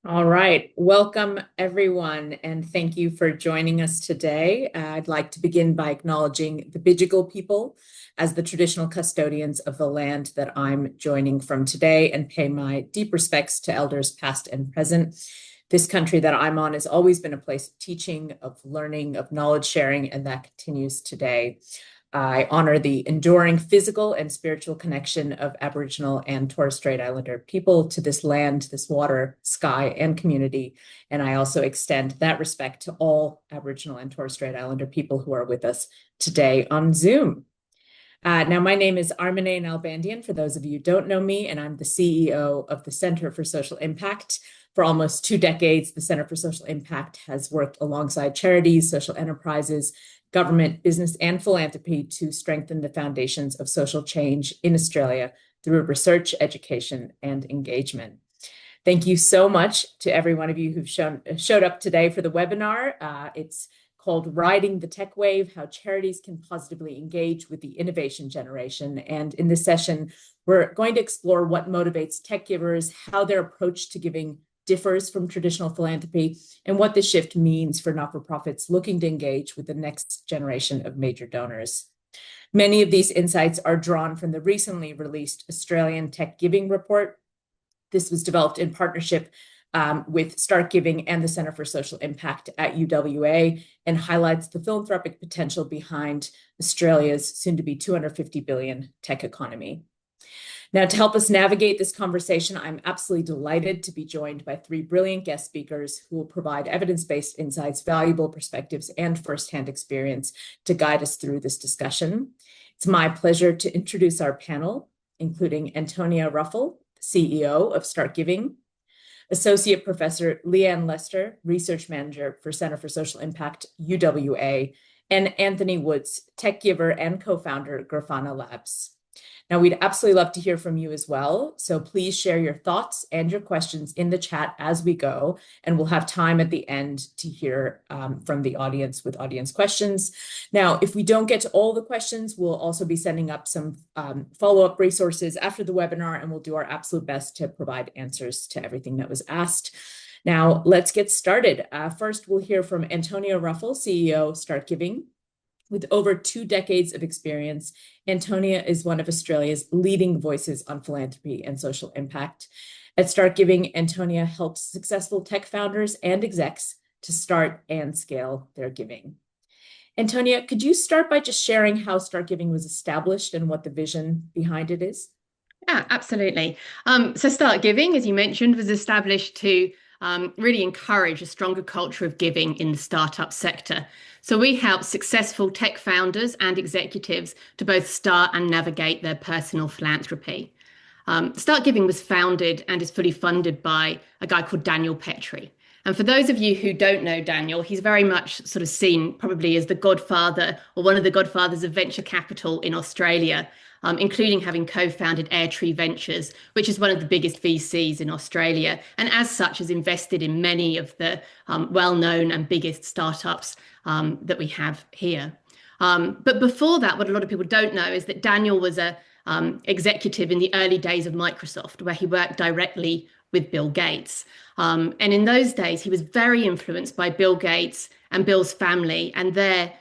All right. Welcome, everyone, and thank you for joining us today. I'd like to begin by acknowledging the Bidjigal people as the traditional custodians of the land that I'm joining from today and pay my deep respects to elders past and present. This country that I'm on has always been a place of teaching, of learning, of knowledge sharing, and that continues today. I honor the enduring physical and spiritual connection of Aboriginal and Torres Strait Islander people to this land, this water, sky, and community. And I also extend that respect to all Aboriginal and Torres Strait Islander people who are with us today on Zoom. Now, my name is Armine Nalbandian, for those of you who don't know me, and I'm the CEO of the Center for Social Impact. For almost 2 decades, the Center for Social Impact has worked alongside charities, social enterprises, government, business, and philanthropy to strengthen the foundations of social change in Australia through research, education, and engagement. Thank you so much to every one of you who've showed up today for the webinar. It's called Riding the Tech Wave, How Charities Can Positively Engage with the Innovation Generation. And in this session, we're going to explore what motivates tech givers, how their approach to giving differs from traditional philanthropy, and what this shift means for not-for-profits looking to engage with the next generation of major donors. Many of these insights are drawn from the recently released Australian Tech Giving Report. This was developed in partnership with StartGiving and the Center for Social Impact at UWA and highlights the philanthropic potential behind Australia's soon-to-be $250 billion tech economy. Now, to help us navigate this conversation, I'm absolutely delighted to be joined by 3 brilliant guest speakers who will provide evidence-based insights, valuable perspectives, and firsthand experience to guide us through this discussion. It's my pleasure to introduce our panel, including Antonia Ruffle, CEO of StartGiving, Associate Professor Leanne Lester, Research Manager for Center for Social Impact UWA, and Anthony Woods, tech giver and co-founder Grafana Labs. Now, we'd absolutely love to hear from you as well. So please share your thoughts and your questions in the chat as we go. And we'll have time at the end to hear from the audience with audience questions. Now, if we don't get to all the questions, we'll also be sending up some follow-up resources after the webinar, and we'll do our absolute best to provide answers to everything that was asked. Now, let's get started. First, we'll hear from Antonia Ruffle, CEO, StartGiving. With over 2 decades of experience, Antonia is one of Australia's leading voices on philanthropy and social impact. At StartGiving, Antonia helps successful tech founders and execs to start and scale their giving. Antonia, could you start by just sharing how StartGiving was established and what the vision behind it is? Yeah, absolutely. So StartGiving, as you mentioned, was established to really encourage a stronger culture of giving in the startup sector. So we help successful tech founders and executives to both start and navigate their personal philanthropy. StartGiving was founded and is fully funded by a guy called Daniel Petrie. And for those of you who don't know Daniel, he's very much sort of seen probably as the godfather or one of the godfathers of venture capital in Australia, including having co-founded Airtree Ventures, which is one of the biggest VCs in Australia, and as such has invested in many of the well-known and biggest startups that we have here. But before that, what a lot of people don't know is that Daniel was a executive in the early days of Microsoft, where he worked directly with Bill Gates. And in those days, he was very influenced by Bill Gates and Bill's family and their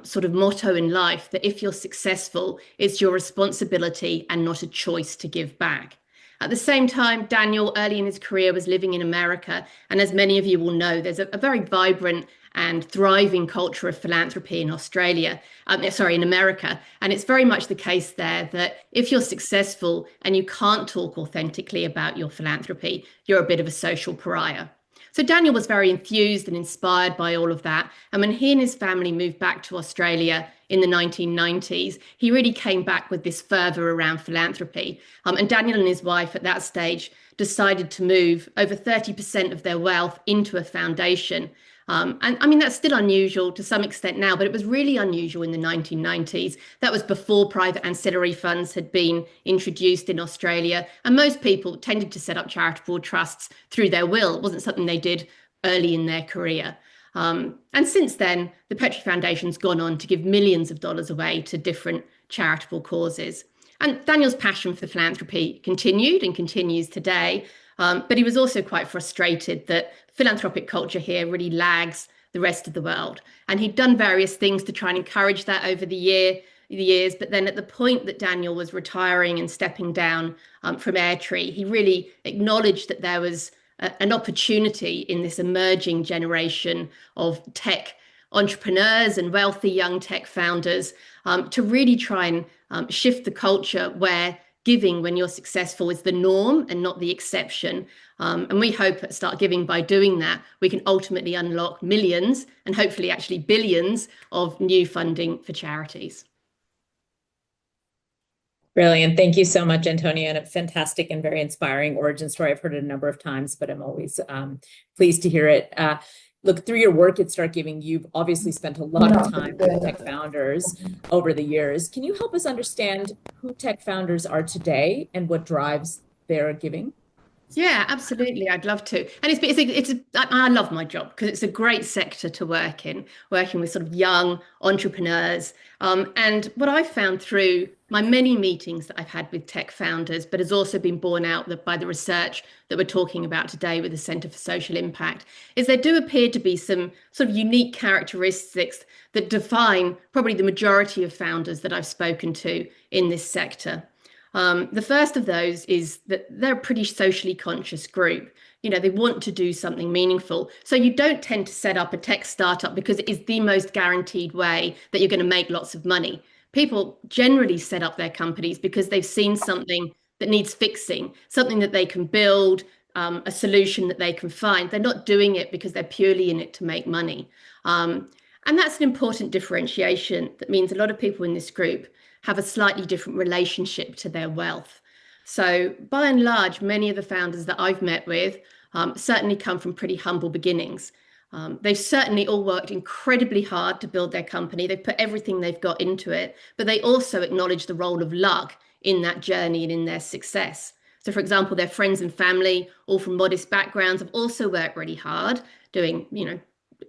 sort of motto in life that if you're successful, it's your responsibility and not a choice to give back. At the same time, Daniel, early in his career, was living in America. And as many of you will know, there's a very vibrant and thriving culture of philanthropy in in America. And it's very much the case there that if you're successful and you can't talk authentically about your philanthropy, you're a bit of a social pariah. So Daniel was very enthused and inspired by all of that. And when he and his family moved back to Australia in the 1990s, he really came back with this fervor around philanthropy. And Daniel and his wife at that stage decided to move over 30% of their wealth into a foundation. And I mean, that's still unusual to some extent now, but it was really unusual in the 1990s. That was before private ancillary funds had been introduced in Australia. And most people tended to set up charitable trusts through their will. It wasn't something they did early in their career. And since then, the Petrie Foundation's gone on to give millions of dollars away to different charitable causes. And Daniel's passion for philanthropy continued and continues today. But he was also quite frustrated that philanthropic culture here really lags the rest of the world. And he'd done various things to try and encourage that over the years. But then at the point that Daniel was retiring and stepping down from Airtree, he really acknowledged that there was an opportunity in this emerging generation of tech entrepreneurs and wealthy young tech founders to really try and shift the culture where giving when you're successful is the norm and not the exception. And we hope at StartGiving by doing that, we can ultimately unlock millions and hopefully actually billions of new funding for charities. Brilliant. Thank you so much, Antonia, and a fantastic and very inspiring origin story. I've heard it a number of times, but I'm always pleased to hear it. Look, through your work at StartGiving, you've obviously spent a lot of time with tech founders over the years. Can you help us understand who tech founders are today and what drives their giving? Yeah, absolutely. I'd love to. And I love my job because it's a great sector to work in, working with sort of young entrepreneurs. And what I've found through my many meetings that I've had with tech founders, but has also been borne out by the research that we're talking about today with the Centre for Social Impact, is there do appear to be some sort of unique characteristics that define probably the majority of founders that I've spoken to in this sector. The first of those is that they're a pretty socially conscious group. You know, they want to do something meaningful. So you don't tend to set up a tech startup because it is the most guaranteed way that you're going to make lots of money. People generally set up their companies because they've seen something that needs fixing, something that they can build, a solution that they can find. They're not doing it because they're purely in it to make money. And that's an important differentiation. That means a lot of people in this group have a slightly different relationship to their wealth. So by and large, many of the founders that I've met with certainly come from pretty humble beginnings. They've certainly all worked incredibly hard to build their company. They've put everything they've got into it, but they also acknowledge the role of luck in that journey and in their success. So for example, their friends and family, all from modest backgrounds, have also worked really hard doing,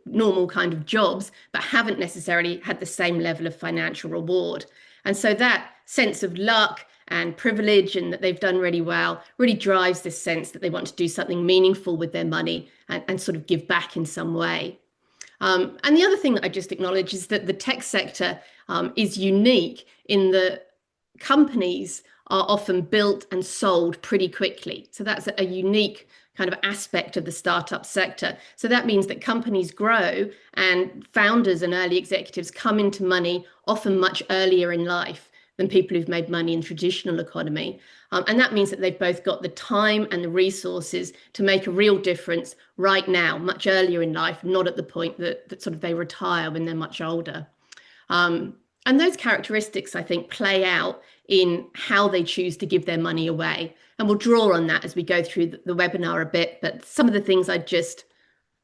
normal kind of jobs, but haven't necessarily had the same level of financial reward. And so that sense of luck and privilege and that they've done really well really drives this sense that they want to do something meaningful with their money and sort of give back in some way. And the other thing that I just acknowledge is that the tech sector is unique in that companies are often built and sold pretty quickly. So that's a unique kind of aspect of the startup sector. So that means that companies grow and founders and early executives come into money often much earlier in life than people who've made money in the traditional economy. And that means that they've both got the time and the resources to make a real difference right now, much earlier in life, not at the point that sort of they retire when they're much older. And those characteristics, I think, play out in how they choose to give their money away. And we'll draw on that as we go through the webinar a bit. But some of the things I just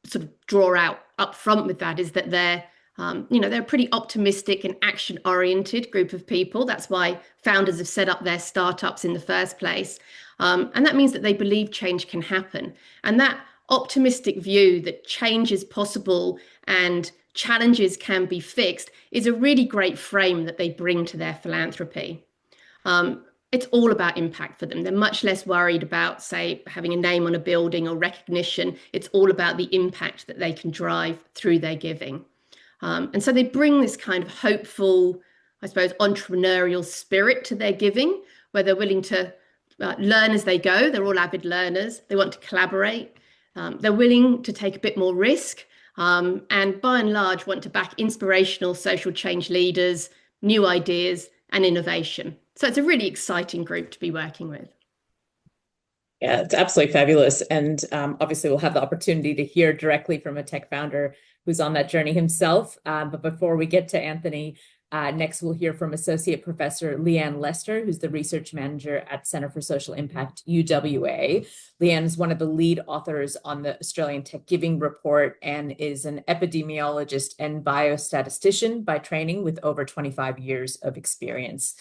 sort of draw out up front with that is that they're a pretty optimistic and action-oriented group of people. That's why founders have set up their startups in the first place. And that means that they believe change can happen. And that optimistic view that change is possible and challenges can be fixed is a really great frame that they bring to their philanthropy. It's all about impact for them. They're much less worried about, say, having a name on a building or recognition. It's all about the impact that they can drive through their giving. And so they bring this kind of hopeful, I suppose, entrepreneurial spirit to their giving, where they're willing to learn as they go. They're all avid learners. They want to collaborate. They're willing to take a bit more risk. And by and large, want to back inspirational social change leaders, new ideas, and innovation. So it's a really exciting group to be working with. Yeah, it's absolutely fabulous. And obviously, we'll have the opportunity to hear directly from a tech founder who's on that journey himself. But before we get to Anthony, next we'll hear from Associate Professor Leanne Lester, who's the Research Manager at Centre for Social Impact UWA. Leanne is one of the lead authors on the Australian Tech Giving Report and is an epidemiologist and biostatistician by training with over 25 years of experience.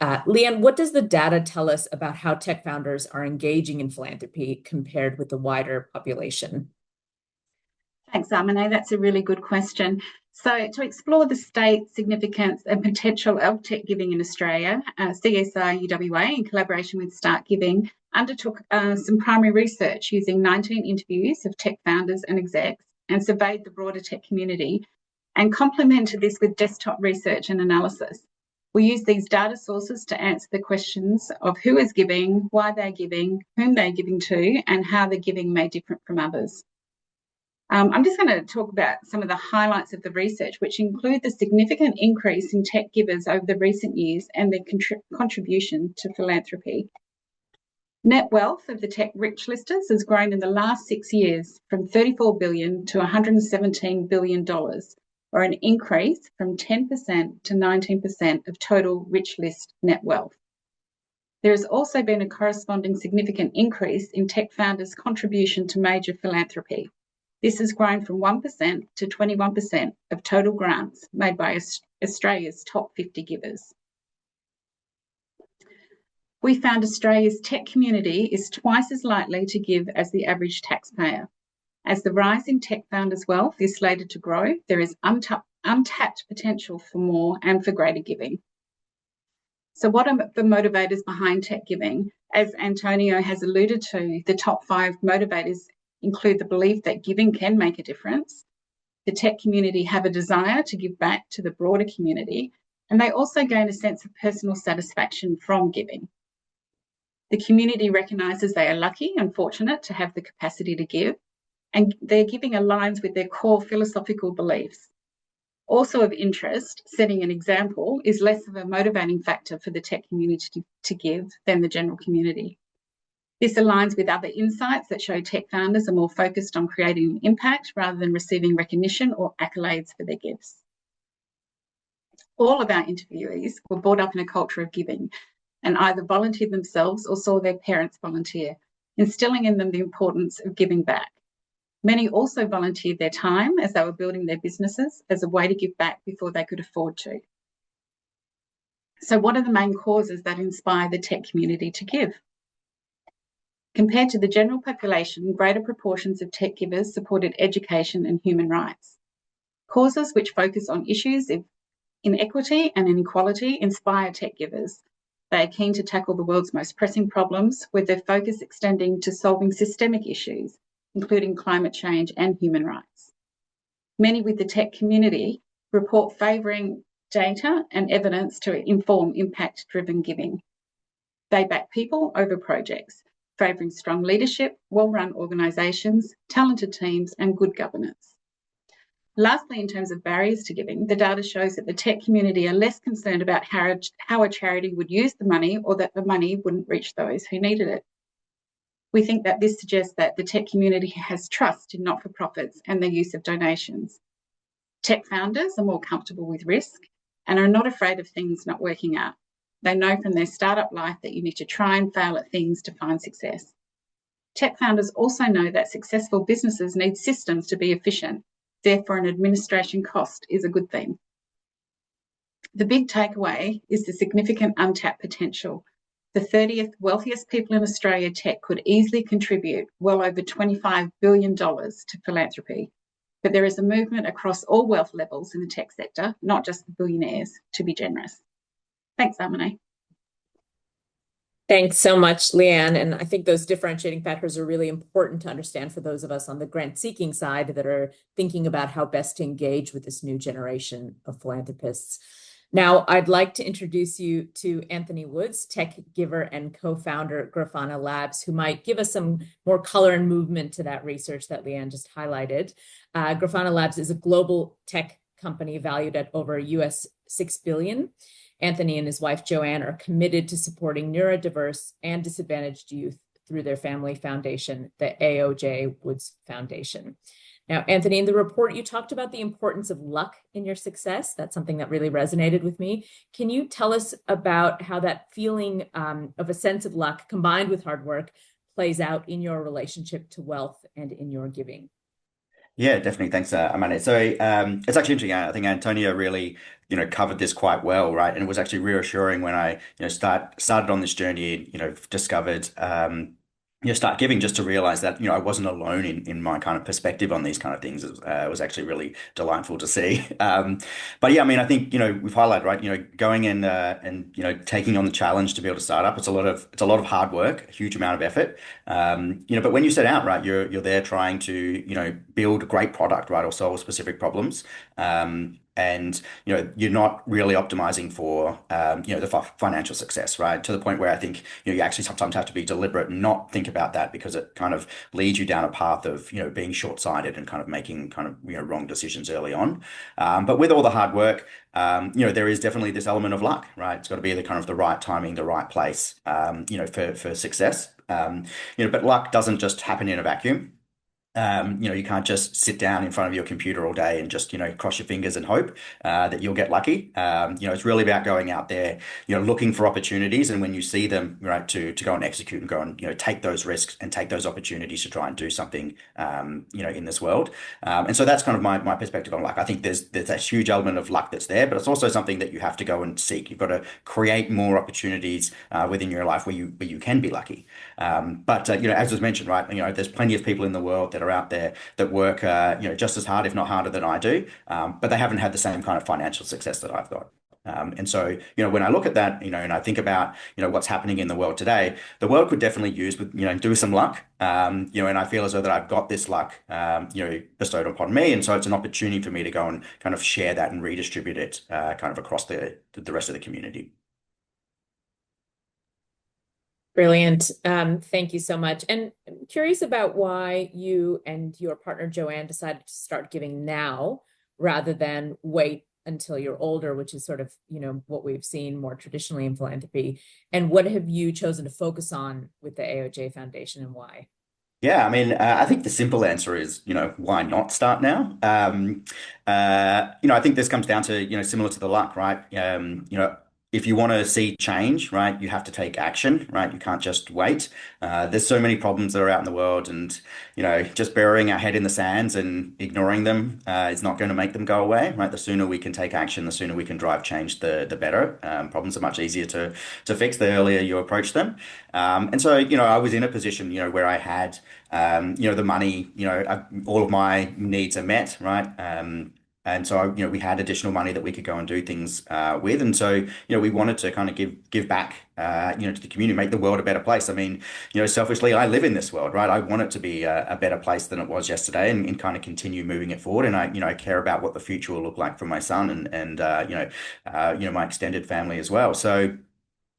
Leanne, what does the data tell us about how tech founders are engaging in philanthropy compared with the wider population? Thanks, Amine. That's a really good question. So to explore the state, significance and potential of tech giving in Australia, CSR UWA, in collaboration with StartGiving, undertook some primary research using 19 interviews of tech founders and execs and surveyed the broader tech community and complemented this with desktop research and analysis. We use these data sources to answer the questions of who is giving, why they're giving, whom they're giving to, and how the giving may differ from others. I'm just going to talk about some of the highlights of the research, which include the significant increase in tech givers over the recent years and their contribution to philanthropy. Net wealth of the tech rich listers has grown in the last 6 years from $34 billion to $117 billion, or an increase from 10% to 19% of total rich list net wealth. There has also been a corresponding significant increase in tech founders' contribution to major philanthropy. This has grown from 1% to 21% of total grants made by Australia's top 50 givers. We found Australia's tech community is twice as likely to give as the average taxpayer. As the rise in tech founders' wealth is slated to grow, there is untapped potential for more and for greater giving. So what are the motivators behind tech giving? As Antonio has alluded to, the top 5 motivators include the belief that giving can make a difference. The tech community have a desire to give back to the broader community, and they also gain a sense of personal satisfaction from giving. The community recognises they are lucky and fortunate to have the capacity to give, and their giving aligns with their core philosophical beliefs. Also of interest, setting an example is less of a motivating factor for the tech community to give than the general community. This aligns with other insights that show tech founders are more focused on creating an impact rather than receiving recognition or accolades for their gifts. All of our interviewees were brought up in a culture of giving and either volunteered themselves or saw their parents volunteer, instilling in them the importance of giving back. Many also volunteered their time as they were building their businesses as a way to give back before they could afford to. So what are the main causes that inspire the tech community to give? Compared to the general population, greater proportions of tech givers supported education and human rights. Causes which focus on issues of inequity and inequality inspire tech givers. They are keen to tackle the world's most pressing problems, with their focus extending to solving systemic issues, including climate change and human rights. Many with the tech community report favouring data and evidence to inform impact-driven giving. They back people over projects, favouring strong leadership, well-run organisations, talented teams, and good governance. Lastly, in terms of barriers to giving, the data shows that the tech community are less concerned about how a charity would use the money or that the money wouldn't reach those who needed it. We think that this suggests that the tech community has trust in not-for-profits and their use of donations. Tech founders are more comfortable with risk and are not afraid of things not working out. They know from their startup life that you need to try and fail at things to find success. Tech founders also know that successful businesses need systems to be efficient. Therefore, an administration cost is a good thing. The big takeaway is the significant untapped potential. The 30th wealthiest people in Australia tech could easily contribute well over $25 billion to philanthropy. But there is a movement across all wealth levels in the tech sector, not just the billionaires, to be generous. Thanks, Amine. Thanks so much, Leanne. And I think those differentiating factors are really important to understand for those of us on the grant-seeking side that are thinking about how best to engage with this new generation of philanthropists. Now, I'd like to introduce you to Anthony Woods, tech giver and co-founder Grafana Labs, who might give us some more color and movement to that research that Leanne just highlighted. Grafana Labs is a global tech company valued at over US $6 billion. Anthony and his wife, Joanne, are committed to supporting neurodiverse and disadvantaged youth through their family foundation, the AOJ Woods Foundation. Now, Anthony, in the report, you talked about the importance of luck in your success. That's something that really resonated with me. Can you tell us about how that feeling of a sense of luck combined with hard work plays out in your relationship to wealth and in your giving? Yeah, definitely. Thanks, Amanda. So it's actually interesting. I think Antonio really, covered this quite well, right? And it was actually reassuring when I, started on this journey, discovered start giving, just to realize that, I wasn't alone in my kind of perspective on these kind of things. It was actually really delightful to see. But yeah, I mean, I think, we've highlighted, right, going in and, taking on the challenge to be able to start up. It's a lot of hard work, a huge amount of effort. But when you set out, right, you're there trying to, build a great product, right, or solve specific problems. And you're not really optimizing for the financial success, right? To the point where I think you actually sometimes have to be deliberate and not think about that, because it kind of leads you down a path of being short-sighted and kind of making kind of wrong decisions early on. But with all the hard work, there is definitely this element of luck, right? It's got to be the kind of the right timing, the right place, for success. But luck doesn't just happen in a vacuum. You can't just sit down in front of your computer all day and just, cross your fingers and hope that you'll get lucky. It's really about going out there, looking for opportunities, and when you see them, right, to go and execute and go and, take those risks and take those opportunities to try and do something, in this world. And so that's kind of my perspective on luck. I think there's a huge element of luck that's there, but it's also something that you have to go and seek. You've got to create more opportunities within your life where you can be lucky. But as was mentioned, right, there's plenty of people in the world that are out there that work, just as hard, if not harder than I do, but they haven't had the same kind of financial success that I've got. And so, when I look at that, and I think about, what's happening in the world today, the world could definitely use with, do some luck. And I feel as though that I've got this luck, bestowed upon me. And so it's an opportunity for me to go and kind of share that and redistribute it, kind of across the rest of the community. Brilliant. Thank you so much. And I'm curious about why you and your partner Joanne decided to start giving now rather than wait until you're older, which is sort of, what we've seen more traditionally in philanthropy. And what have you chosen to focus on with the AOJ Foundation, and why? Yeah, I mean, I think the simple answer is, why not start now? I think this comes down to, similar to the luck, right? If you want to see change, right, you have to take action, right? You can't just wait. There's so many problems that are out in the world, and, just burying our head in the sands and ignoring them is not going to make them go away, right? The sooner we can take action, the sooner we can drive change, the better. Problems are much easier to fix the earlier you approach them. And so, I was in a position, where I had, the money, all of my needs are met, right? And so, we had additional money that we could go and do things with. And so, we wanted to kind of give back, to the community, make the world a better place. I mean, selfishly, I live in this world, right? I want it to be a better place than it was yesterday, and kind of continue moving it forward. And I care about what the future will look like for my son and my extended family as well. So,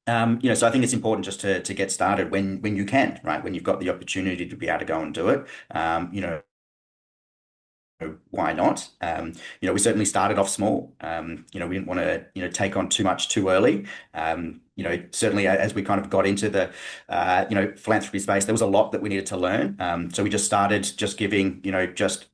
so I think it's important just to get started when you can, right? When you've got the opportunity to be able to go and do it. Why not? We certainly started off small. We didn't want to, take on too much too early. Certainly as we kind of got into the, philanthropy space, there was a lot that we needed to learn. So we just started just giving,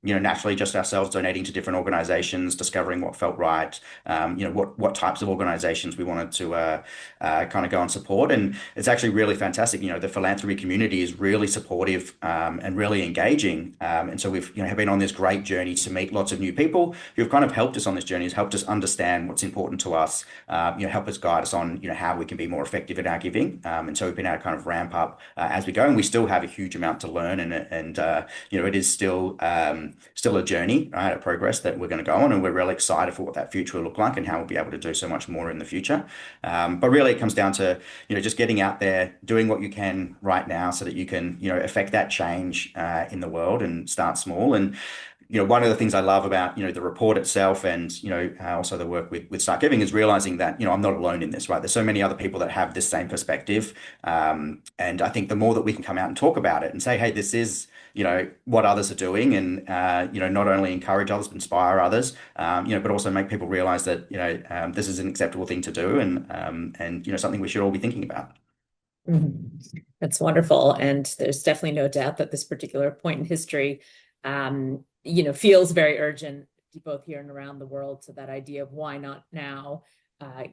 naturally just ourselves, donating to different organizations, discovering what felt right, what types of organizations we wanted to kind of go and support. And it's actually really fantastic. The philanthropy community is really supportive and really engaging. And so we've, have been on this great journey to meet lots of new people who've kind of helped us on this journey, has helped us understand what's important to us, help us guide us on, how we can be more effective at our giving. And so we've been able to kind of ramp up as we go, and we still have a huge amount to learn, and it is still a journey, right, a progress that we're going to go on, and we're really excited for what that future will look like and how we'll be able to do so much more in the future. But really it comes down to, just getting out there, doing what you can right now so that you can, affect that change in the world, and start small. And one of the things I love about, the report itself, and, also the work with StartGiving, is realizing that, I'm not alone in this, right? There's so many other people that have this same perspective. And I think the more that we can come out and talk about it and say, hey, this is, what others are doing, and, not only encourage others, but inspire others, but also make people realize that, this is an acceptable thing to do, and something we should all be thinking about. That's wonderful. And there's definitely no doubt that this particular point in history, feels very urgent, both here and around the world. So that idea of why not now,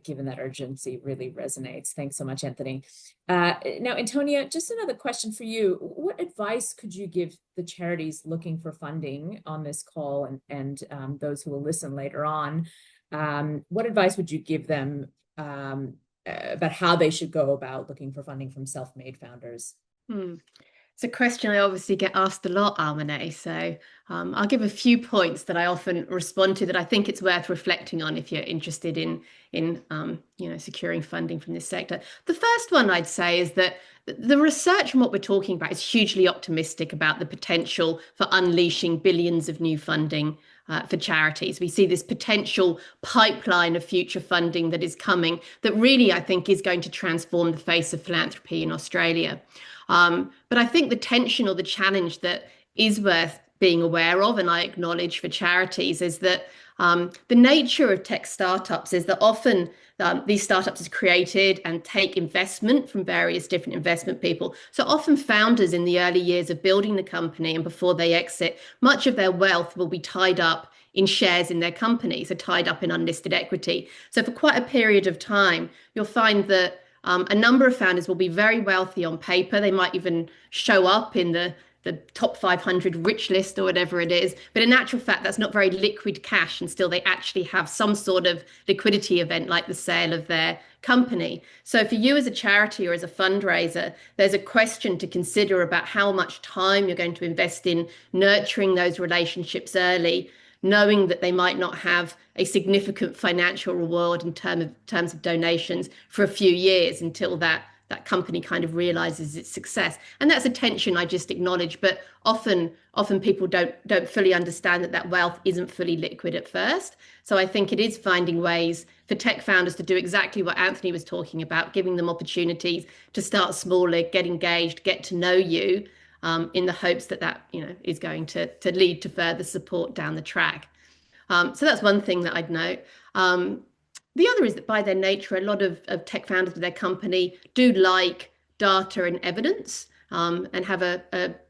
given that urgency, really resonates. Thanks so much, Anthony. Now, Antonia, just another question for you. What advice could you give the charities looking for funding on this call, and those who will listen later on? What advice would you give them about how they should go about looking for funding from self-made founders? It's a question I obviously get asked a lot, Armine. So I'll give a few points that I often respond to that I think it's worth reflecting on if you're interested in securing funding from this sector. The first one I'd say is that the research and what we're talking about is hugely optimistic about the potential for unleashing billions of new funding for charities. We see this potential pipeline of future funding that is coming that really, I think, is going to transform the face of philanthropy in Australia. But I think the tension or the challenge that is worth being aware of, and I acknowledge for charities, is that the nature of tech startups is that often these startups are created and take investment from various different investment people. So often founders in the early years of building the company and before they exit, much of their wealth will be tied up in shares in their company, so tied up in unlisted equity. So for quite a period of time, you'll find that a number of founders will be very wealthy on paper. They might even show up in the top 500 rich list or whatever it is. But in actual fact, that's not very liquid cash. And still, they actually have some sort of liquidity event like the sale of their company. So for you as a charity or as a fundraiser, there's a question to consider about how much time you're going to invest in nurturing those relationships early, knowing that they might not have a significant financial reward in terms of donations for a few years until that company kind of realizes its success. And that's a tension I just acknowledge, but often people don't fully understand that wealth isn't fully liquid at first. So I think it is finding ways for tech founders to do exactly what Anthony was talking about, giving them opportunities to start smaller, get engaged, get to know you, in the hopes that is going to lead to further support down the track. So that's one thing that I'd note. The other is that by their nature, a lot of tech founders of their company do like data and evidence, and have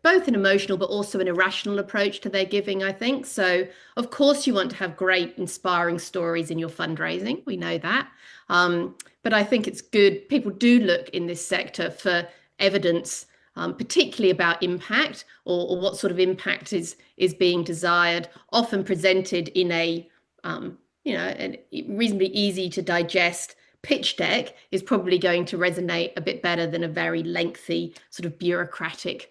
both an emotional but also an irrational approach to their giving, I think. So of course you want to have great, inspiring stories in your fundraising. We know that. But I think it's good. People do look in this sector for evidence, particularly about impact or what sort of impact is being desired, often presented in a reasonably easy to digest pitch deck is probably going to resonate a bit better than a very lengthy sort of bureaucratic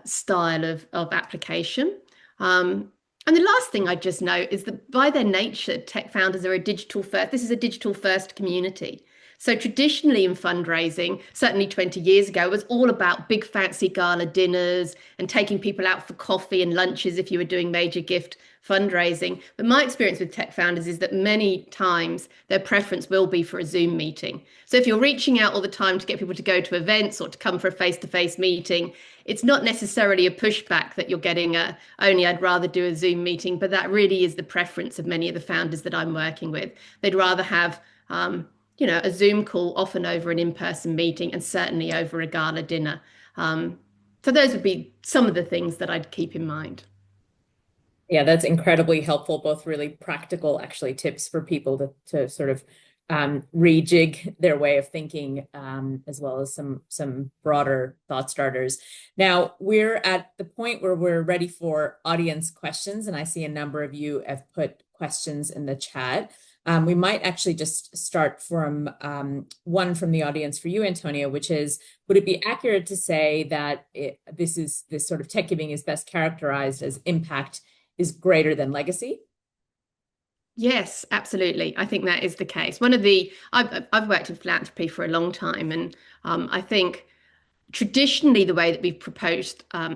style of application. And the last thing I'd just note is that by their nature, tech founders are this is a digital first community. So traditionally in fundraising, certainly 20 years ago, it was all about big fancy gala dinners and taking people out for coffee and lunches if you were doing major gift fundraising. But my experience with tech founders is that many times their preference will be for a Zoom meeting. So if you're reaching out all the time to get people to go to events or to come for a face-to-face meeting, it's not necessarily a pushback that you're getting only I'd rather do a Zoom meeting, but that really is the preference of many of the founders that I'm working with. They'd rather have a Zoom call, often over an in-person meeting, and certainly over a gala dinner. So those would be some of the things that I'd keep in mind. Yeah, that's incredibly helpful, both really practical, actually, tips for people to sort of rejig their way of thinking, as well as some broader thought starters. Now, we're at the point where we're ready for audience questions, and I see a number of you have put questions in the chat. We might actually just start from one from the audience for you, Antonia, which is, would it be accurate to say that this sort of tech giving is best characterized as impact is greater than legacy? Yes, absolutely. I think that is the case. I've worked in philanthropy for a long time, and I think traditionally the way that we've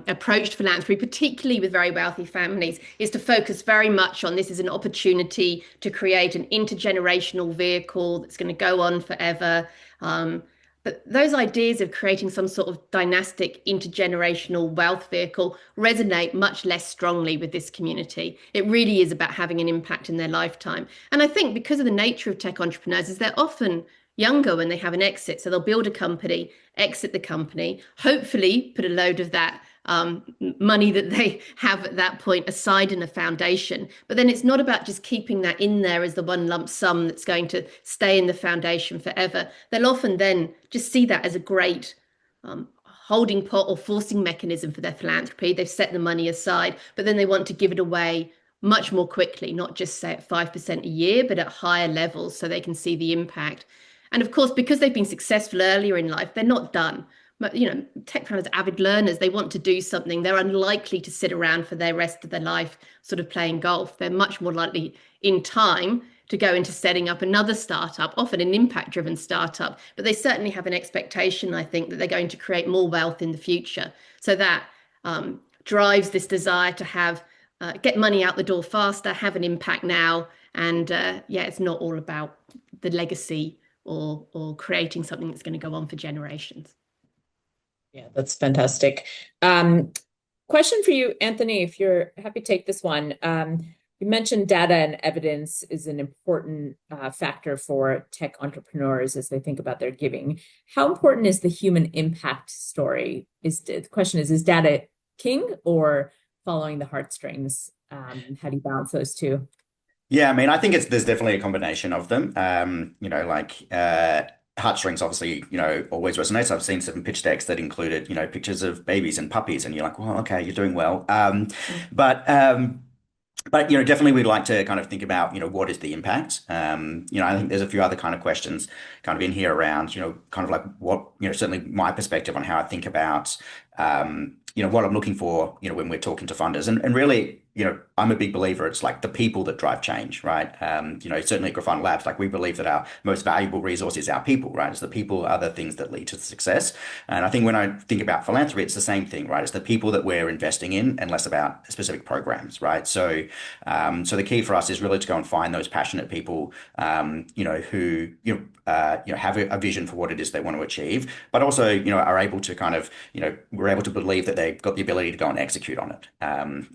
approached philanthropy, particularly with very wealthy families, is to focus very much on this is an opportunity to create an intergenerational vehicle that's going to go on forever. But those ideas of creating some sort of dynastic intergenerational wealth vehicle resonate much less strongly with this community. It really is about having an impact in their lifetime. And I think because of the nature of tech entrepreneurs is they're often younger when they have an exit. So they'll build a company, exit the company, hopefully put a load of that money that they have at that point aside in a foundation. But then it's not about just keeping that in there as the one lump sum that's going to stay in the foundation forever. They'll often then just see that as a great holding pot or forcing mechanism for their philanthropy. They've set the money aside, but then they want to give it away much more quickly, not just say at 5% a year, but at higher levels so they can see the impact. And of course, because they've been successful earlier in life, they're not done. tech founders are avid learners. They want to do something. They're unlikely to sit around for the rest of their life sort of playing golf. They're much more likely in time to go into setting up another startup, often an impact-driven startup, but they certainly have an expectation, I think, that they're going to create more wealth in the future. So that drives this desire to have get money out the door faster, have an impact now, and it's not all about the legacy or creating something that's going to go on for generations. Yeah, that's fantastic. Question for you, Anthony, if you're happy to take this one. You mentioned data and evidence is an important factor for tech entrepreneurs as they think about their giving. How important is the human impact story? The question is data king or following the heartstrings? How do you balance those two? Yeah, I mean, I think there's definitely a combination of them. Heartstrings obviously, always resonates. I've seen some pitch decks that included, pictures of babies and puppies, and you're like, well, okay, you're doing well. But definitely we'd like to kind of think about, what is the impact? I think there's a few other kind of questions kind of in here around, kind of like what, certainly my perspective on how I think about, what I'm looking for, when we're talking to funders. And really, I'm a big believer. It's like the people that drive change, right? Certainly at Grafana Labs, like we believe that our most valuable resource is our people, right? It's the people are the things that lead to success. And I think when I think about philanthropy, it's the same thing, right? It's the people that we're investing in and less about specific programs, right? So the key for us is really to go and find those passionate people, who, have a vision for what it is they want to achieve, but also, are able to kind of, we're able to believe that they've got the ability to go and execute on it,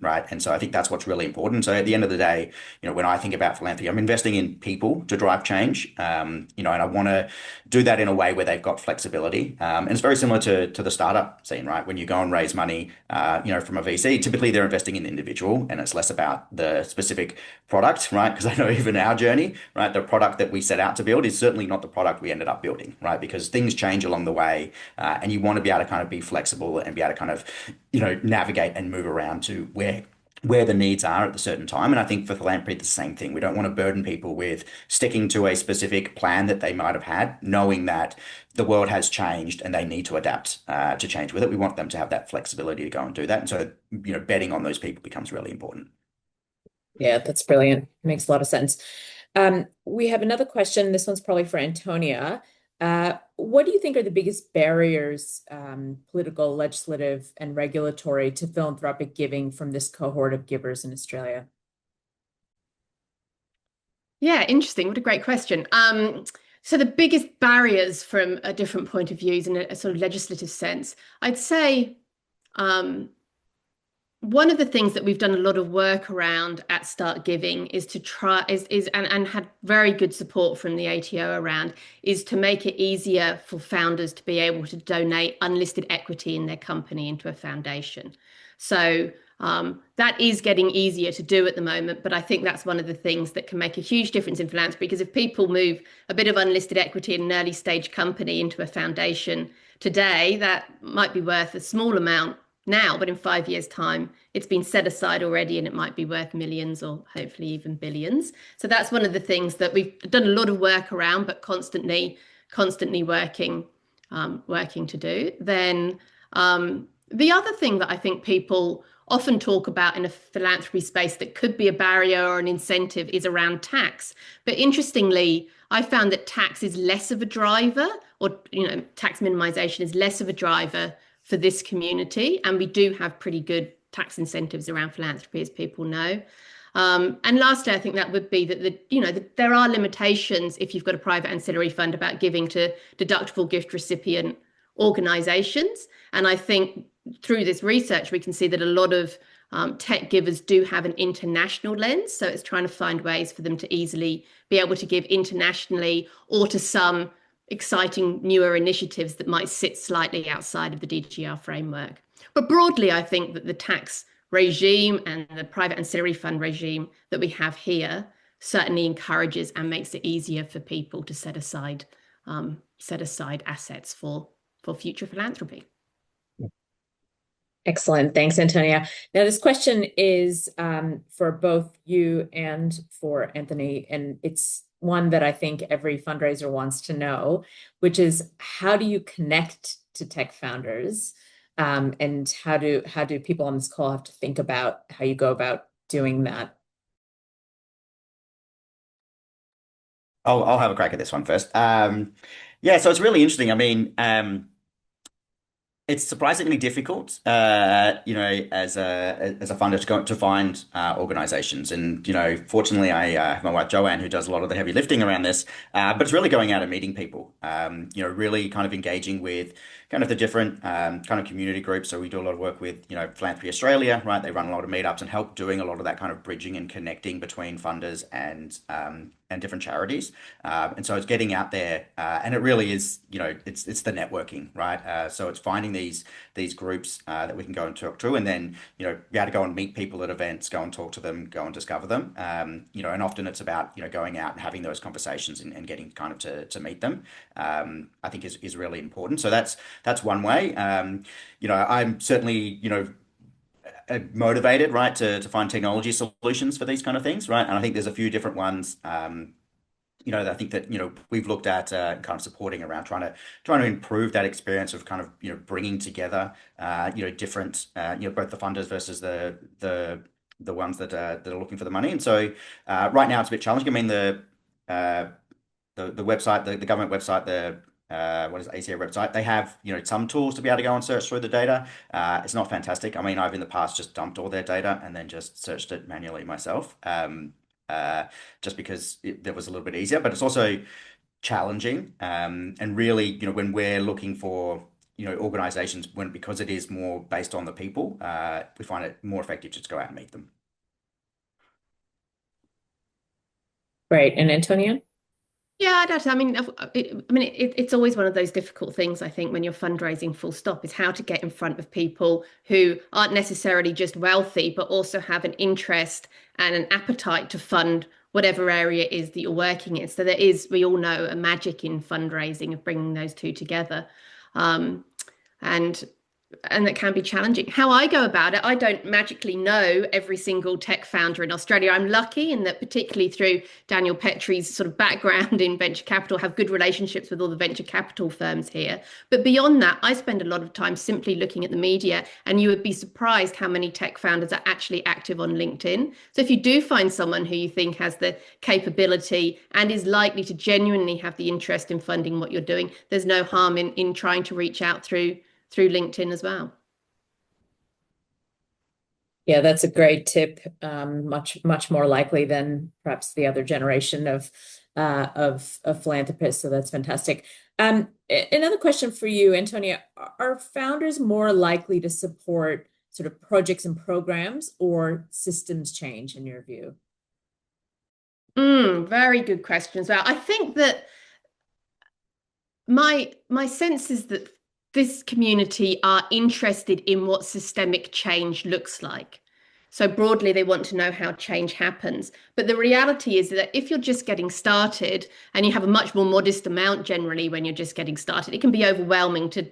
right? And so I think that's what's really important. So at the end of the day, when I think about philanthropy, I'm investing in people to drive change, and I want to do that in a way where they've got flexibility. And it's very similar to the startup scene, right? When you go and raise money, from a VC, typically they're investing in the individual and it's less about the specific product, right? Because I know even our journey, right, the product that we set out to build is certainly not the product we ended up building, right? Because things change along the way, and you want to be able to kind of be flexible and be able to kind of, navigate and move around to where the needs are at a certain time. And I think for philanthropy, it's the same thing. We don't want to burden people with sticking to a specific plan that they might have had, knowing that the world has changed and they need to adapt to change with it. We want them to have that flexibility to go and do that. And so, betting on those people becomes really important. Yeah, that's brilliant. Makes a lot of sense. We have another question. This one's probably for Antonia. What do you think are the biggest barriers, political, legislative, and regulatory, to philanthropic giving from this cohort of givers in Australia? Yeah, interesting. What a great question. So the biggest barriers from a different point of view in a sort of legislative sense, I'd say one of the things that we've done a lot of work around at StartGiving is to try and had very good support from the ATO around, is to make it easier for founders to be able to donate unlisted equity in their company into a foundation. So that is getting easier to do at the moment, but I think that's one of the things that can make a huge difference in philanthropy, because if people move a bit of unlisted equity in an early stage company into a foundation today, that might be worth a small amount now, but in 5 years' time, it's been set aside already and it might be worth millions or hopefully even billions. So that's one of the things that we've done a lot of work around, but constantly working to do. Then the other thing that I think people often talk about in a philanthropy space that could be a barrier or an incentive is around tax. But interestingly, I found that tax is less of a driver, or tax minimization is less of a driver for this community, and we do have pretty good tax incentives around philanthropy, as people know. And lastly, I think that would be that there are limitations if you've got a private ancillary fund about giving to deductible gift recipient organizations. And I think through this research, we can see that a lot of tech givers do have an international lens. So it's trying to find ways for them to easily be able to give internationally, or to some exciting newer initiatives that might sit slightly outside of the DGR framework. But broadly, I think that the tax regime and the private ancillary fund regime that we have here certainly encourages and makes it easier for people to set aside assets for future philanthropy. Excellent. Thanks, Antonia. Now, this question is for both you and for Anthony, and it's one that I think every fundraiser wants to know, which is how do you connect to tech founders? And how do people on this call have to think about how you go about doing that? I'll have a crack at this one first. Yeah, so it's really interesting. I mean, it's surprisingly difficult, as a funder to find organizations. And fortunately, I have my wife Joanne who does a lot of the heavy lifting around this. But it's really going out and meeting people. Really kind of engaging with kind of the different kind of community groups. So we do a lot of work with Philanthropy Australia, right? They run a lot of meetups and help doing a lot of that kind of bridging and connecting between funders and different charities. And so it's getting out there, and it really is, it's the networking, right? So it's finding these groups that we can go and talk to, and then be able to go and meet people at events, go and talk to them, go and discover them. And often it's about going out and having those conversations and getting kind of to meet them. I think is really important. So that's one way. I'm certainly motivated, right, to find technology solutions for these kind of things, right? And I think there's a few different ones. I think that we've looked at kind of supporting around trying to improve that experience of kind of bringing together different both the funders versus the ones that are looking for the money. And so right now it's a bit challenging. I mean the website, the government website, the what is it, ACA website, they have some tools to be able to go and search through the data. It's not fantastic. I mean, I've in the past just dumped all their data and then just searched it manually myself. Just because that was a little bit easier, but it's also challenging. And really, when we're looking for, organizations, because it is more based on the people, we find it more effective to just go out and meet them. Great. And Antonia? Yeah, I mean, it's always one of those difficult things, I think, when you're fundraising full stop, is how to get in front of people who aren't necessarily just wealthy, but also have an interest and an appetite to fund whatever area it is that you're working in. So there is, we all know, a magic in fundraising of bringing those two together. And that can be challenging. How I go about it, I don't magically know every single tech founder in Australia. I'm lucky in that, particularly through Daniel Petrie's sort of background in venture capital, have good relationships with all the venture capital firms here. But beyond that, I spend a lot of time simply looking at the media, and you would be surprised how many tech founders are actually active on LinkedIn. So if you do find someone who you think has the capability and is likely to genuinely have the interest in funding what you're doing, there's no harm in trying to reach out through LinkedIn as well. Yeah, that's a great tip. Much more likely than perhaps the other generation of philanthropists. So that's fantastic. Another question for you, Antonia. Are founders more likely to support sort of projects and programs or systems change in your view? Very good question as well. I think that my sense is that this community are interested in what systemic change looks like. So broadly, they want to know how change happens. But the reality is that if you're just getting started and you have a much more modest amount generally when you're just getting started, it can be overwhelming to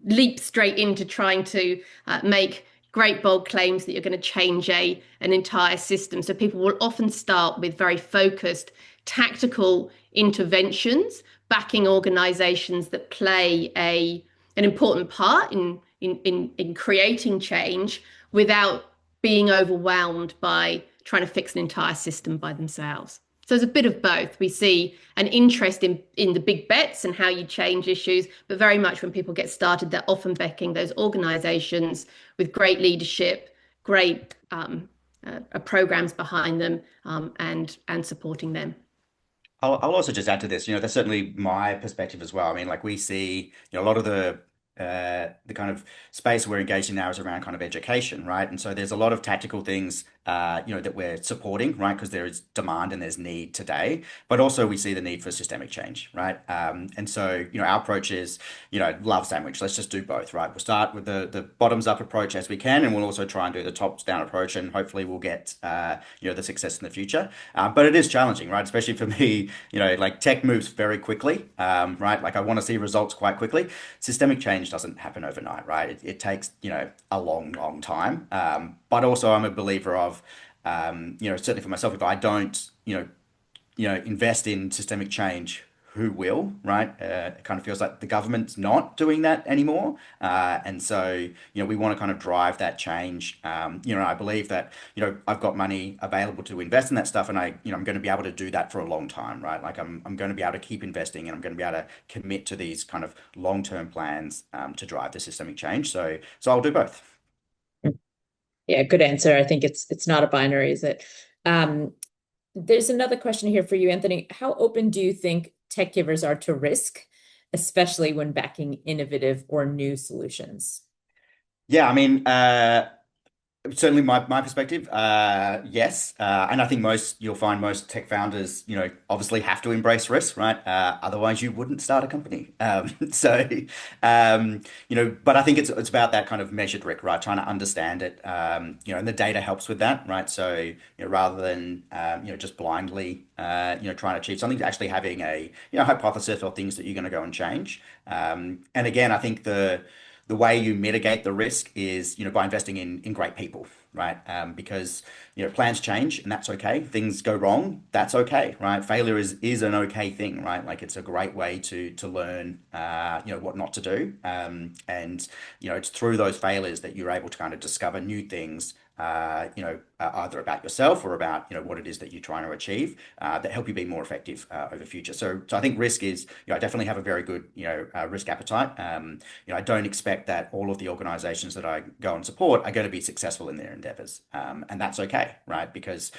leap straight into trying to make great bold claims that you're going to change an entire system. So people will often start with very focused tactical interventions, backing organizations that play an important part in creating change without being overwhelmed by trying to fix an entire system by themselves. So there's a bit of both. We see an interest in the big bets and how you change issues, but very much when people get started, they're often backing those organizations with great leadership, great programs behind them, and supporting them. I'll also just add to this, that's certainly my perspective as well. I mean, like we see, a lot of the kind of space we're engaged in now is around kind of education, right? And so there's a lot of tactical things, that we're supporting, right? Because there is demand and there's need today, but also we see the need for systemic change, right? And so, our approach is, love sandwich. Let's just do both, right? We'll start with the bottoms up approach as we can, and we'll also try and do the tops down approach, and hopefully we'll get, the success in the future. But it is challenging, right? Especially for me, like tech moves very quickly, right? Like I want to see results quite quickly. Systemic change doesn't happen overnight, right? It takes, a long time. But also I'm a believer of, certainly for myself, if I don't, invest in systemic change, who will, right? It kind of feels like the government's not doing that anymore. And so, we want to kind of drive that change. I believe that, I've got money available to invest in that stuff, and I'm going to be able to do that for a long time, right? Like I'm going to be able to keep investing, and I'm going to be able to commit to these kind of long-term plans to drive the systemic change. So I'll do both. Yeah, good answer. I think it's not a binary, is it? There's another question here for you, Anthony. How open do you think tech givers are to risk, especially when backing innovative or new solutions? Yeah, I mean, certainly my perspective, yes. And I think you'll find most tech founders, obviously have to embrace risk, right? Otherwise you wouldn't start a company. But I think it's about that kind of measured risk, right? Trying to understand it, and the data helps with that, right? So, rather than, just blindly, trying to achieve something, actually having a, hypothesis or things that you're going to go and change. And again, I think the way you mitigate the risk is, by investing in great people, right? Because, plans change and that's okay. Things go wrong, that's okay, right? Failure is an okay thing, right? Like it's a great way to learn, what not to do. And, it's through those failures that you're able to kind of discover new things, either about yourself or about, what it is that you're trying to achieve, that help you be more effective over the future. So I think risk is, I definitely have a very good, risk appetite. I don't expect that all of the organizations that I go and support are going to be successful in their endeavors. And that's okay, right? Because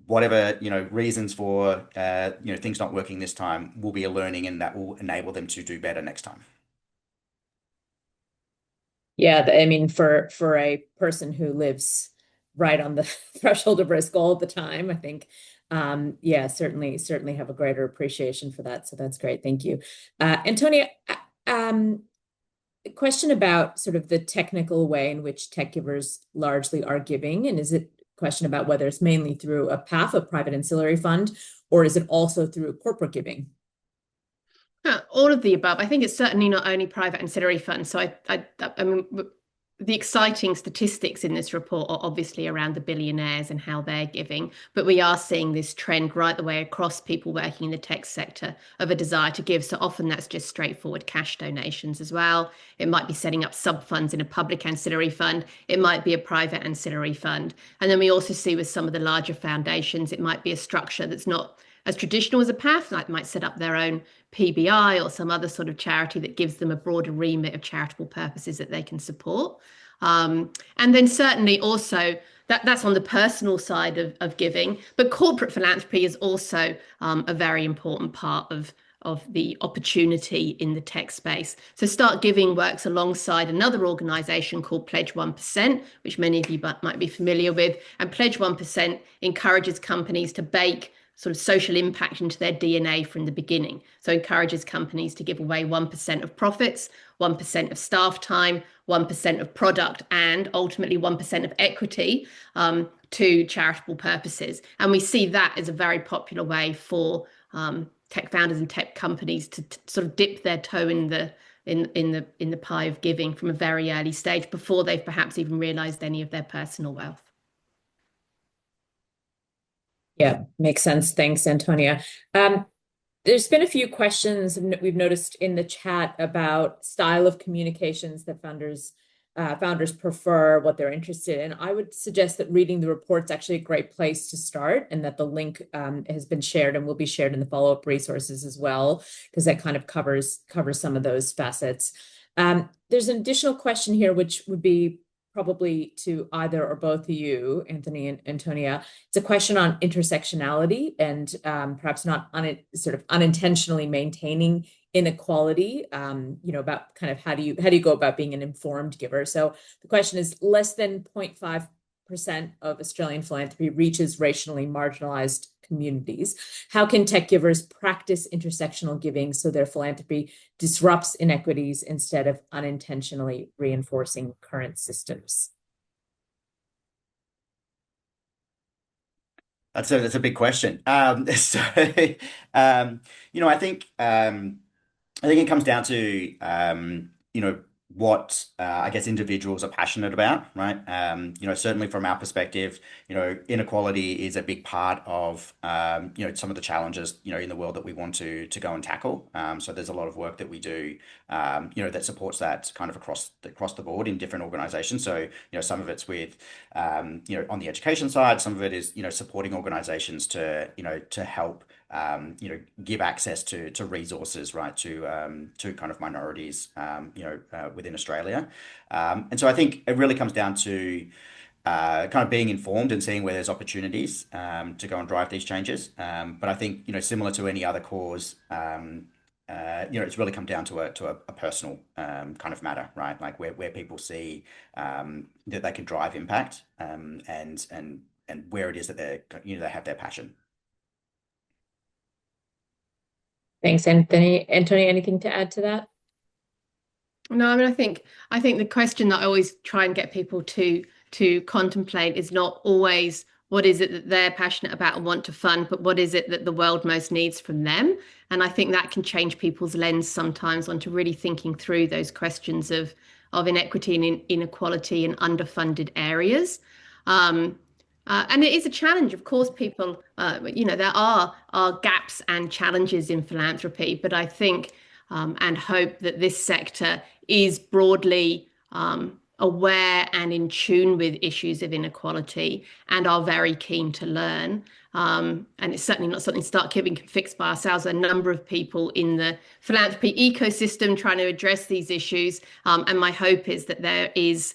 whatever, reasons for, things not working this time will be a learning, and that will enable them to do better next time. Yeah, I mean, for a person who lives right on the threshold of risk all the time, I think, yeah, certainly have a greater appreciation for that. So that's great. Thank you. Antonia, a question about sort of the technical way in which tech givers largely are giving, and is it a question about whether it's mainly through a path, a private ancillary fund, or is it also through corporate giving? All of the above. I think it's certainly not only private ancillary funds. So I mean, the exciting statistics in this report are obviously around the billionaires and how they're giving, but we are seeing this trend right the way across people working in the tech sector of a desire to give. So often that's just straightforward cash donations as well. It might be setting up sub funds in a public ancillary fund. It might be a private ancillary fund. And then we also see with some of the larger foundations, it might be a structure that's not as traditional as a PAF, like might set up their own PBI or some other sort of charity that gives them a broader remit of charitable purposes that they can support. And then certainly also that's on the personal side of giving, but corporate philanthropy is also a very important part of the opportunity in the tech space. So StartGiving works alongside another organization called Pledge 1%, which many of you might be familiar with. And Pledge 1% encourages companies to bake sort of social impact into their DNA from the beginning. So encourages companies to give away 1% of profits, 1% of staff time, 1% of product, and ultimately 1% of equity to charitable purposes. And we see that as a very popular way for tech founders and tech companies to sort of dip their toe in the pie of giving from a very early stage before they've perhaps even realized any of their personal wealth. Yeah, makes sense. Thanks, Antonia. There's been a few questions we've noticed in the chat about style of communications that founders prefer, what they're interested in. I would suggest that reading the report's actually a great place to start, and that the link has been shared and will be shared in the follow-up resources as well, because that kind of covers some of those facets. There's an additional question here, which would be probably to either or both of you, Anthony and Antonia. It's a question on intersectionality and perhaps not sort of unintentionally maintaining inequality, about kind of how do you go about being an informed giver. So the question is, less than 0.5% of Australian philanthropy reaches racially marginalized communities. How can tech givers practice intersectional giving so their philanthropy disrupts inequities instead of unintentionally reinforcing current systems? That's a big question. I think it comes down to what I guess individuals are passionate about, right? Certainly from our perspective, inequality is a big part of some of the challenges in the world that we want to go and tackle. So there's a lot of work that we do, that supports that kind of across the board in different organizations. So some of it's with on the education side, some of it is supporting organizations to help give access to resources, right, to kind of minorities, within Australia. And so I think it really comes down to kind of being informed and seeing where there's opportunities to go and drive these changes. But I think, similar to any other cause, it's really come down to a personal kind of matter, right? Like where people see that they can drive impact, and where it is that they have their passion. Thanks, Anthony. Anthony, anything to add to that? No, I mean, I think the question that I always try and get people to contemplate is not always what is it that they're passionate about and want to fund, but what is it that the world most needs from them? And I think that can change people's lens sometimes onto really thinking through those questions of inequity and inequality in underfunded areas. And it is a challenge. Of course, people, there are gaps and challenges in philanthropy, but I think and hope that this sector is broadly aware and in tune with issues of inequality and are very keen to learn. And it's certainly not something StartGiving can fix by ourselves. There are a number of people in the philanthropy ecosystem trying to address these issues. And my hope is that there is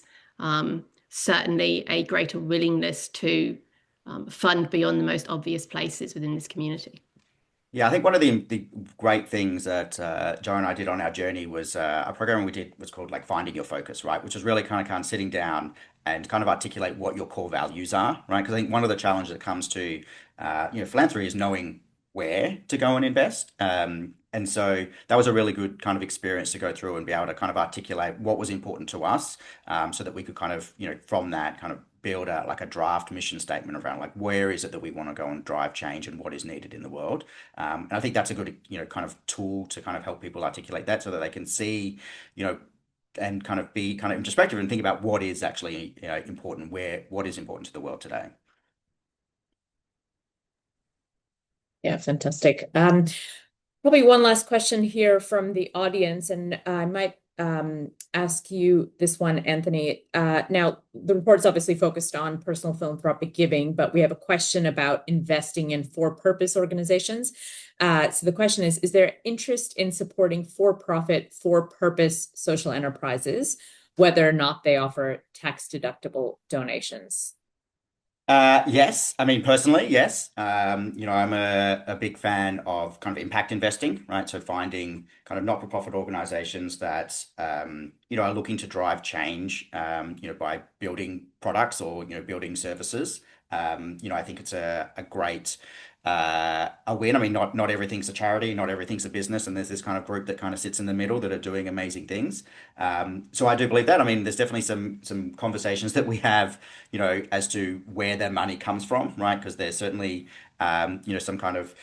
certainly a greater willingness to fund beyond the most obvious places within this community. Yeah, I think one of the great things that Joe and I did on our journey was a program we did was called like Finding Your Focus, right? Which was really kind of sitting down and kind of articulate what your core values are, right? Because I think one of the challenges that comes to philanthropy is knowing where to go and invest. And so that was a really good kind of experience to go through and be able to kind of articulate what was important to us, so that we could kind of, from that kind of build a draft mission statement around like where is it that we want to go and drive change and what is needed in the world. And I think that's a good, kind of tool to kind of help people articulate that so that they can see, and kind of be kind of introspective and think about what is actually important, what is important to the world today. Yeah, fantastic. Probably one last question here from the audience, and I might ask you this one, Anthony. Now, the report's obviously focused on personal philanthropic giving, but we have a question about investing in for-purpose organizations. So the question is there interest in supporting for-profit, for-purpose social enterprises, whether or not they offer tax-deductible donations? Yes, I mean personally, yes. I'm a big fan of kind of impact investing, right? So finding kind of not-for-profit organizations that are looking to drive change, by building products or building services. I think it's a great a win. I mean, not everything's a charity, not everything's a business, and there's this kind of group that kind of sits in the middle that are doing amazing things. So I do believe that. I mean, there's definitely some conversations that we have, as to where their money comes from, right? Because there's certainly some kind of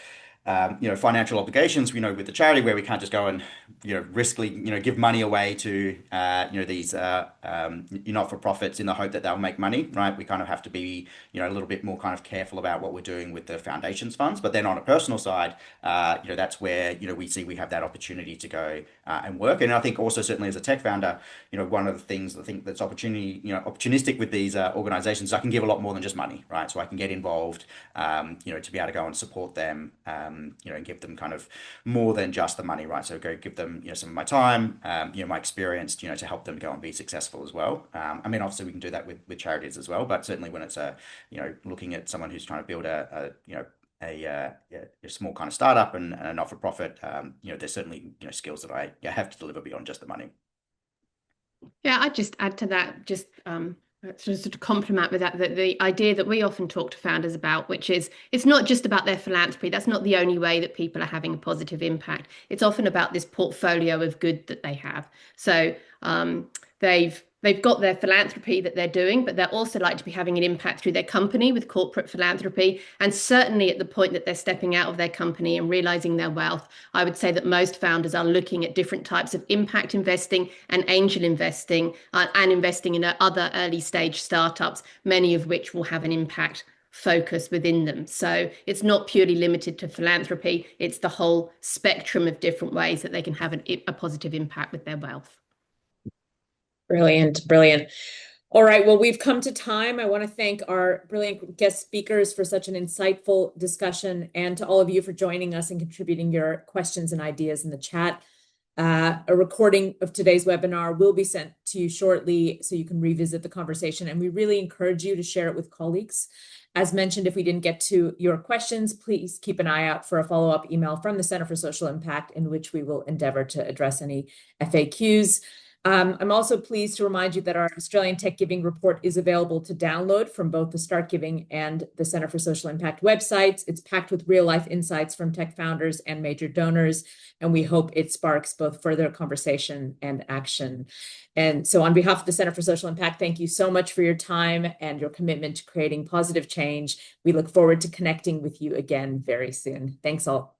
financial obligations, with the charity where we can't just go and, riskily, give money away to, these not-for-profits in the hope that they'll make money, right? We kind of have to be, a little bit more kind of careful about what we're doing with the foundation's funds. But then on a personal side, that's where, we have that opportunity to go and work. And I think also certainly as a tech founder, one of the things I think that's opportunistic with these organizations, I can give a lot more than just money, right? So I can get involved, to be able to go and support them, and give them kind of more than just the money, right? So go give them, some of my time, my experience, to help them go and be successful as well. I mean, obviously we can do that with charities as well, but certainly when it's looking at someone who's trying to build a small kind of startup and a not-for-profit, there's certainly, skills that I have to deliver beyond just the money. Yeah, I'd just add to that, just sort of compliment with that, the idea that we often talk to founders about, which is it's not just about their philanthropy. That's not the only way that people are having a positive impact. It's often about this portfolio of good that they have. So they've they've got their philanthropy that they're doing, but they're also like to be having an impact through their company with corporate philanthropy. And certainly at the point that they're stepping out of their company and realizing their wealth, I would say that most founders are looking at different types of impact investing and angel investing and investing in other early stage startups, many of which will have an impact focus within them. So it's not purely limited to philanthropy. It's the whole spectrum of different ways that they can have a positive impact with their wealth. Brilliant, brilliant. All right, well, we've come to time. I want to thank our brilliant guest speakers for such an insightful discussion, and to all of you for joining us and contributing your questions and ideas in the chat. A recording of today's webinar will be sent to you shortly so you can revisit the conversation, and we really encourage you to share it with colleagues. As mentioned, if we didn't get to your questions, please keep an eye out for a follow-up email from the Center for Social Impact, in which we will endeavor to address any FAQs. I'm also pleased to remind you that our Australian Tech Giving report is available to download from both the StartGiving and the Center for Social Impact websites. It's packed with real-life insights from tech founders and major donors, and we hope it sparks both further conversation and action. And so on behalf of the Center for Social Impact, thank you so much for your time and your commitment to creating positive change. We look forward to connecting with you again very soon. Thanks all.